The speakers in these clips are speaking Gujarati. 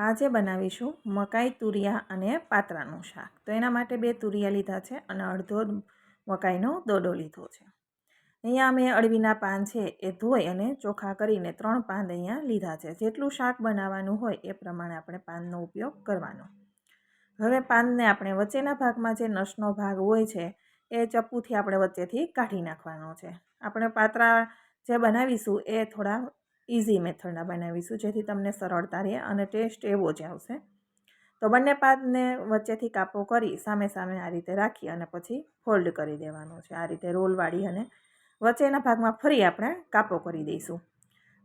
આજે બનાવીશું મકાઈ તુરિયા અને પાત્રાનું શાક। તો એના માટે 2 તુરિયા લીધા છે અને અડધો મકાઈનો દોડો લીધો છે। અહીંયા મેં અળવીના પાન છે એ ધોઈ અને ચોખ્ખા કરીને 3 પાન અહીંયા લીધા છે। જેટલું શાક બનાવવાનું હોય એ પ્રમાણે આપણે પાનનો ઉપયોગ કરવાનો। હવે પાનને આપણે વચ્ચેના ભાગમાં જે નસનો ભાગ હોય છે એ ચપ્પુથી આપણે વચ્ચેથી કાઢી નાખવાનો છે। આપણે પાત્રા જે બનાવીશું એ થોડા ઇઝી મેથડના બનાવીશું જેથી તમને સરળતા રહે અને ટેસ્ટ એવો જ આવશે। તો બંને પાનને વચ્ચેથી કાપો કરી સામે સામે આ રીતે રાખી અને પછી ફોલ્ડ કરી દેવાનો છે। આ રીતે રોલ વાળી અને વચ્ચેના ભાગમાં ફરી આપણે કાપો કરી દઈશું।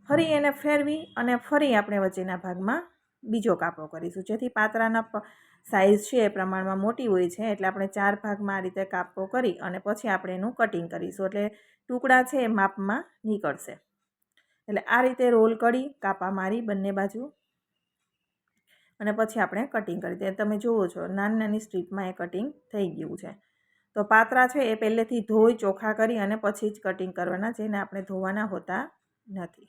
ફરી એને ફેરવી અને ફરી આપણે વચ્ચેના ભાગમાં બીજો કાપો કરીશું જેથી પાત્રાના સાઇઝ છે એ પ્રમાણમાં મોટી હોય છે એટલે આપણે 4 ભાગમાં આ રીતે કાપો કરી અને પછી આપણે એનું કટિંગ કરીશું એટલે ટુકડા છે એ માપમાં નીકળશે। એટલે આ રીતે રોલ કરી કાપા મારી બંને બાજુ અને પછી આપણે કટિંગ કરી દઈએ। તમે જુઓ છો નાની નાની સ્ટ્રીપમાં એ કટિંગ થઈ ગયું છે। તો પાત્રા છે એ પહેલેથી ધોઈ ચોખ્ખા કરી અને પછી જ કટિંગ કરવાના, જેને આપણે ધોવાના હોતા નથી।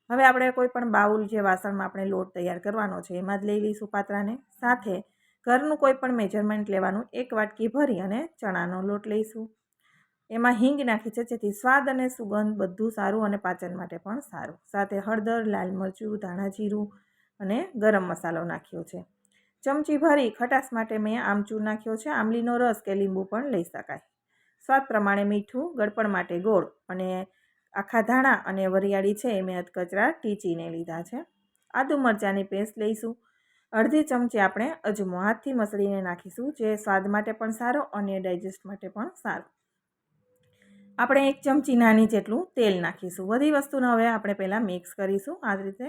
હવે આપણે કોઈ પણ બાઉલ જે વાસણમાં આપણે લોટ તૈયાર કરવાનો છે એમાં જ લઈ લઈશું પાત્રાને। સાથે ઘરનું કોઈ પણ મેજરમેન્ટ લેવાનું, 1 વાટકી ભરી અને ચણાનો લોટ લઈશું। એમાં હિંગ નાખી છે જેથી સ્વાદ અને સુગંધ બધું સારું અને પાચન માટે પણ સારું। સાથે હળદર, લાલ મરચું, ધાણા જીરું અને ગરમ મસાલો નાખ્યો છે। ચમચી ભરી ખટાશ માટે મેં આમચૂર નાખ્યો છે। આંબલીનો રસ કે લીંબુ પણ લઈ શકાય। સ્વાદ પ્રમાણે મીઠું, ગળપણ માટે ગોળ અને આખા ધાણા અને વરિયાળી છે એ મેં અધકચરા ટીચીને લીધા છે। આદુ મરચાંની પેસ્ટ લઈશું। અડધી ચમચી આપણે અજમો હાથથી મસળીને નાખીશું જે સ્વાદ માટે પણ સારો અને ડાયજેસ્ટ માટે પણ સારું। આપણે 1 ચમચી નાની જેટલું તેલ નાખીશું। બધી વસ્તુને હવે આપણે પહેલાં મિક્સ કરીશું આ રીતે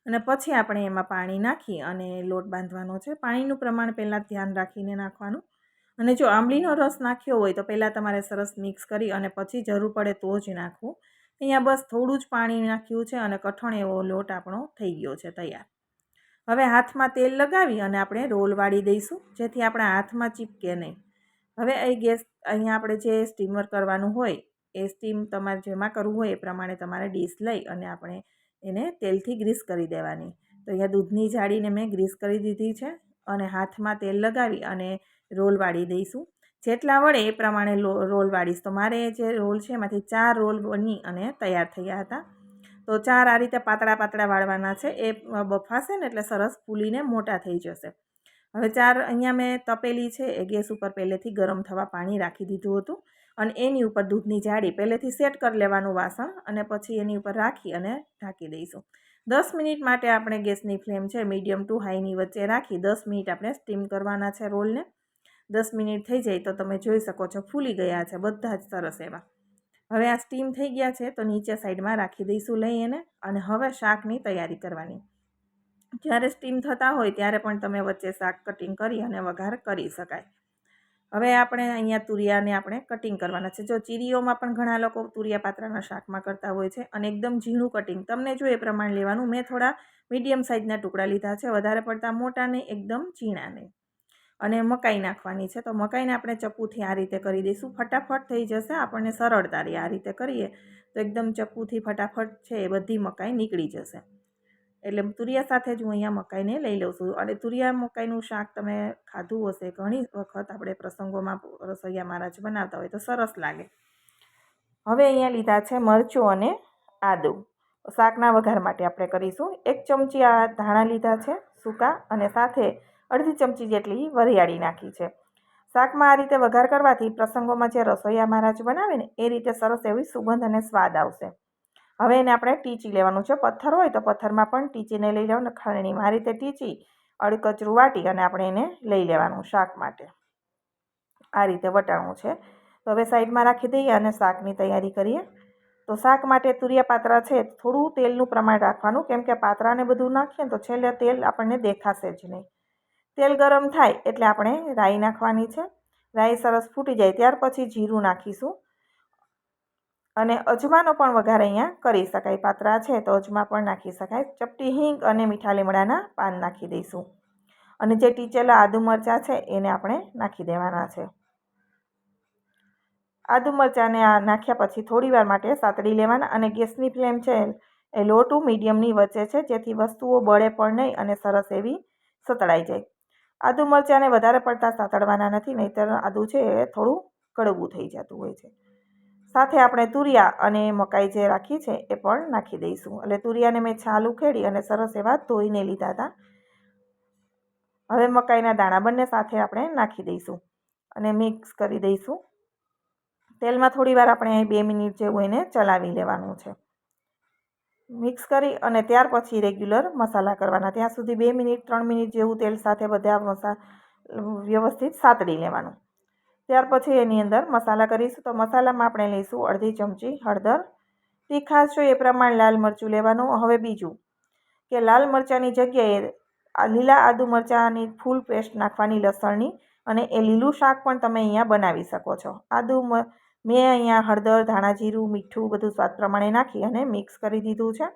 અને પછી આપણે એમાં પાણી નાખી અને લોટ બાંધવાનો છે। પાણીનું પ્રમાણ પહેલાં ધ્યાન રાખીને નાખવાનું અને જો આંબલીનો રસ નાખ્યો હોય તો પહેલાં તમારે સરસ મિક્સ કરી અને પછી જરૂર પડે તો જ નાખવું। અહીંયા બસ થોડું જ પાણી નાખ્યું છે અને કઠણ એવો લોટ આપણો થઈ ગયો છે તૈયાર। હવે હાથમાં તેલ લગાવી અને આપણે રોલ વાળી દઈશું જેથી આપણા હાથમાં ચીપકે નહીં। હવે અહીં ગેસ અહીંયા આપણે જે સ્ટીમર કરવાનું હોય એ સ્ટીમ તમારે જેમાં કરવું હોય એ પ્રમાણે તમારે ડીશ લઈ અને આપણે એને તેલથી ગ્રીસ કરી દેવાની। તો અહીંયા દૂધની જાળીને મેં ગ્રીસ કરી દીધી છે અને હાથમાં તેલ લગાવી અને રોલ વાળી દઈશું। જેટલા વળે એ પ્રમાણે રોલ વાળીશ। તો મારે જે રોલ છે એમાંથી 4 રોલ બની અને તૈયાર થયા હતા। તો 4 આ રીતે પાતળા પાતળા વાળવાના છે। એ બફાશે ને એટલે સરસ ફૂલીને મોટા થઈ જશે। હવે 4 અહીંયા મેં તપેલી છે એ ગેસ ઉપર પહેલેથી ગરમ થવા પાણી રાખી દીધું હતું અને એની ઉપર દૂધની જાળી પહેલેથી સેટ કરી લેવાનું વાસણ અને પછી એની ઉપર રાખી અને ઢાંકી દઈશું। 10 મિનિટ માટે આપણે ગેસની ફ્લેમ છે મીડિયમ ટુ હાઈની વચ્ચે રાખી 10 મિનિટ આપણે સ્ટીમ કરવાના છે રોલને। 10 મિનિટ થઈ જાય તો તમે જોઈ શકો છો ફૂલી ગયા છે બધા જ સરસ એવા। હવે આ સ્ટીમ થઈ ગયા છે તો નીચે સાઈડમાં રાખી દઈશું લઈ એને અને હવે શાકની તૈયારી કરવાની। જ્યારે સ્ટીમ થતા હોય ત્યારે પણ તમે વચ્ચે શાક કટિંગ કરી અને વઘાર કરી શકાય। હવે આપણે અહીંયા તુરિયાને આપણે કટિંગ કરવાના છે। જો ચીરીઓમાં પણ ઘણા લોકો તુરિયા પાત્રાના શાકમાં કરતા હોય છે અને એકદમ ઝીણું કટિંગ તમને જો એ પ્રમાણે લેવાનું। મેં થોડા મીડિયમ સાઇઝના ટુકડા લીધા છે, વધારે પડતા મોટા નહીં, એકદમ ઝીણા નહીં। અને મકાઈ નાખવાની છે તો મકાઈને આપણે ચપ્પુથી આ રીતે કરી દઈશું। ફટાફટ થઈ જશે, આપણને સરળતા રહે આ રીતે કરીએ તો એકદમ ચપ્પુથી ફટાફટ છે એ બધી મકાઈ નીકળી જશે। એટલે તુરિયા સાથે જ હું અહીંયા મકાઈને લઈ લઉં છું અને તુરિયા મકાઈનું શાક તમે ખાધું હશે ઘણી વખત, આપણે પ્રસંગોમાં રસોઈયા મહારાજ બનાવતા હોય તો સરસ લાગે। હવે અહીંયા લીધા છે મરચું અને આદું। શાકના વઘાર માટે આપણે કરીશું। 1 ચમચી આ ધાણા લીધા છે સૂકા અને સાથે અડધી ચમચી જેટલી વરિયાળી નાખી છે। શાકમાં આ રીતે વઘાર કરવાથી પ્રસંગોમાં જે રસોઈયા મહારાજ બનાવે ને એ રીતે સરસ એવી સુગંધ અને સ્વાદ આવશે। હવે એને આપણે ટીચી લેવાનું છે। પથ્થર હોય તો પથ્થરમાં પણ ટીચીને લઈ લેવાનું। ખાણીમાં આ રીતે ટીચી અડકચરું વાટી અને આપણે એને લઈ લેવાનું શાક માટે। આ રીતે વટાણું છે તો હવે સાઈડમાં રાખી દઈએ અને શાકની તૈયારી કરીએ। તો શાક માટે તુરિયા પાત્રા છે થોડું તેલનું પ્રમાણ રાખવાનું કેમ કે પાત્રાને બધું નાખીએ ને તો છેલ્લે તેલ આપણને દેખાશે જ નહીં। તેલ ગરમ થાય એટલે આપણે રાઈ નાખવાની છે। રાઈ સરસ ફૂટી જાય ત્યાર પછી જીરું નાખીશું અને અજમાનો પણ વઘાર અહીંયા કરી શકાય। પાત્રા છે તો અજમા પણ નાખી શકાય। ચપટી હિંગ અને મીઠા લીમડાના પાન નાખી દઈશું અને જે ટીચેલા આદુ મરચાં છે એને આપણે નાખી દેવાના છે। આદુ મરચાંને નાખ્યા પછી થોડી વાર માટે સાતળી લેવાના અને ગેસની ફ્લેમ છે એ લો ટુ મીડિયમની વચ્ચે છે, જેથી વસ્તુઓ બળે પણ નહીં અને સરસ એવી સતળાઈ જાય. આદુ મરચાંને વધારે પડતા સાતળવાના નથી, નહીંતર આદું છે એ થોડું કડવું થઈ જતું હોય છે. સાથે આપણે તુરિયા અને મકાઈ જે રાખી છે એ પણ નાખી દઈશું. એટલે તુરિયાને મેં છાલ ઉખેડી અને સરસ એવા ધોઈને લીધા હતા. હવે મકાઈના દાણા બંને સાથે આપણે નાખી દઈશું અને મિક્સ કરી દઈશું. તેલમાં થોડીવાર આપણે 2 મિનિટ જેવું એને ચલાવી લેવાનું છે. મિક્સ કરી અને ત્યાર પછી રેગ્યુલર મસાલા કરવાના. ત્યાં સુધી 2 મિનિટ 3 મિનિટ જેવું તેલ સાથે બધા વ્યવસ્થિત સાતળી લેવાનું. ત્યાર પછી એની અંદર મસાલા કરીશું. તો મસાલામાં આપણે લઈશું અડધી ચમચી હળદર, તીખાશ જોઈએ એ પ્રમાણે લાલ મરચું લેવાનું. હવે બીજું કે લાલ મરચાંની જગ્યાએ લીલા આદુ મરચાંની ફૂલ પેસ્ટ નાખવાની લસણની, અને એ લીલું શાક પણ તમે અહીંયા બનાવી શકો છો. મેં અહીંયા હળદર, ધાણા જીરું, મીઠું બધું સ્વાદ પ્રમાણે નાખી અને મિક્સ કરી દીધું છે.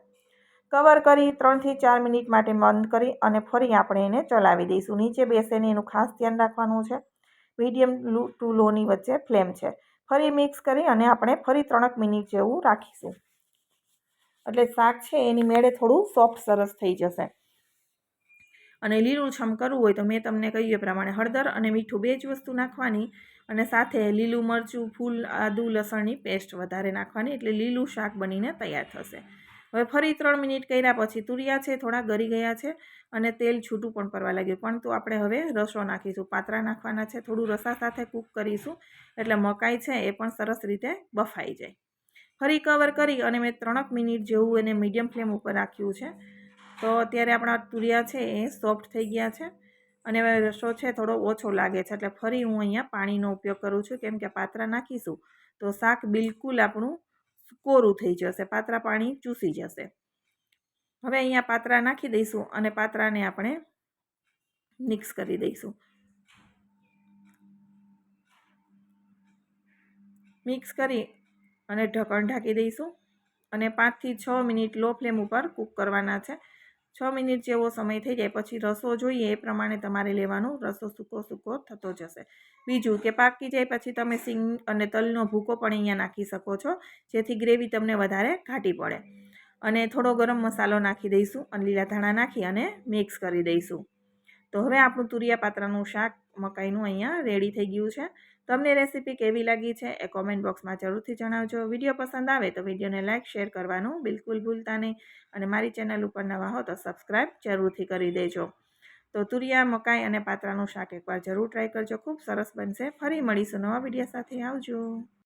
કવર કરી 3 થી 4 મિનિટ માટે બંધ કરી અને ફરી આપણે એને ચલાવી દઈશું. નીચે બેસે નહીં એનું ખાસ ધ્યાન રાખવાનું છે. મીડિયમ ટુ લોની વચ્ચે ફ્લેમ છે. ફરી મિક્સ કરી અને આપણે ફરી 3 મિનિટ જેવું રાખીશું. એટલે શાક છે એની મેળે થોડું સોફ્ટ સરસ થઈ જશે. અને લીલુંછમ કરવું હોય તો મેં તમને કહ્યું એ પ્રમાણે હળદર અને મીઠું 2 જ વસ્તુ નાખવાની, અને સાથે લીલું મરચું, ફૂલ આદુ લસણની પેસ્ટ વધારે નાખવાની, એટલે લીલું શાક બનીને તૈયાર થશે. હવે ફરી 3 મિનિટ કર્યા પછી તુરિયા છે થોડા ગળી ગયા છે અને તેલ છૂટું પણ પડવા લાગ્યું, પરંતુ આપણે હવે રસો નાખીશું. પાત્રા નાખવાના છે, થોડું રસા સાથે કૂક કરીશું એટલે મકાઈ છે એ પણ સરસ રીતે બફાઈ જાય. ફરી કવર કરી અને મેં 3 મિનિટ જેવું એને મીડિયમ ફ્લેમ ઉપર રાખ્યું છે. તો અત્યારે આપણા તુરિયા છે એ સોફ્ટ થઈ ગયા છે અને રસો છે થોડો ઓછો લાગે છે, એટલે ફરી હું અહીંયા પાણીનો ઉપયોગ કરું છું, કેમ કે પાત્રા નાખીશું તો શાક બિલકુલ આપણું કોરું થઈ જશે, પાત્રા પાણી ચૂસી જશે. હવે અહીંયા પાત્રા નાખી દઈશું અને પાત્રાને આપણે મિક્સ કરી દઈશું. મિક્સ કરી અને ઢક્કણ ઢાંકી દઈશું અને 5 થી 6 મિનિટ લો ફ્લેમ ઉપર કૂક કરવાના છે. 6 મિનિટ જેવો સમય થઈ જાય પછી રસો જોઈએ એ પ્રમાણે તમારે લેવાનું. રસો સૂકો થતો જશે. બીજું કે પાકી જાય પછી તમે સિંગ અને તલનો ભૂકો પણ અહીંયા નાખી શકો છો, જેથી ગ્રેવી તમને વધારે ઘાટી પડે. અને થોડો ગરમ મસાલો નાખી દઈશું અને લીલા ધાણા નાખી અને મિક્સ કરી દઈશું. તો હવે આપણું તુરિયા પાત્રાનું શાક મકાઈનું અહીંયા રેડી થઈ ગયું છે. તમને રેસીપી કેવી લાગી છે એ કોમેન્ટ બોક્સમાં જરૂરથી જણાવજો. વિડીયો પસંદ આવે તો વિડીયોને લાઇક શેર કરવાનું બિલકુલ ભૂલતા નહીં, અને મારી ચેનલ ઉપર નવા હો તો સબસ્ક્રાઈબ જરૂરથી કરી દેજો. તો તુરિયા, મકાઈ અને પાત્રાનું શાક એકવાર જરૂર ટ્રાય કરજો, ખૂબ સરસ બનશે. ફરી મળીશું નવા વિડીયો સાથે. આવજો.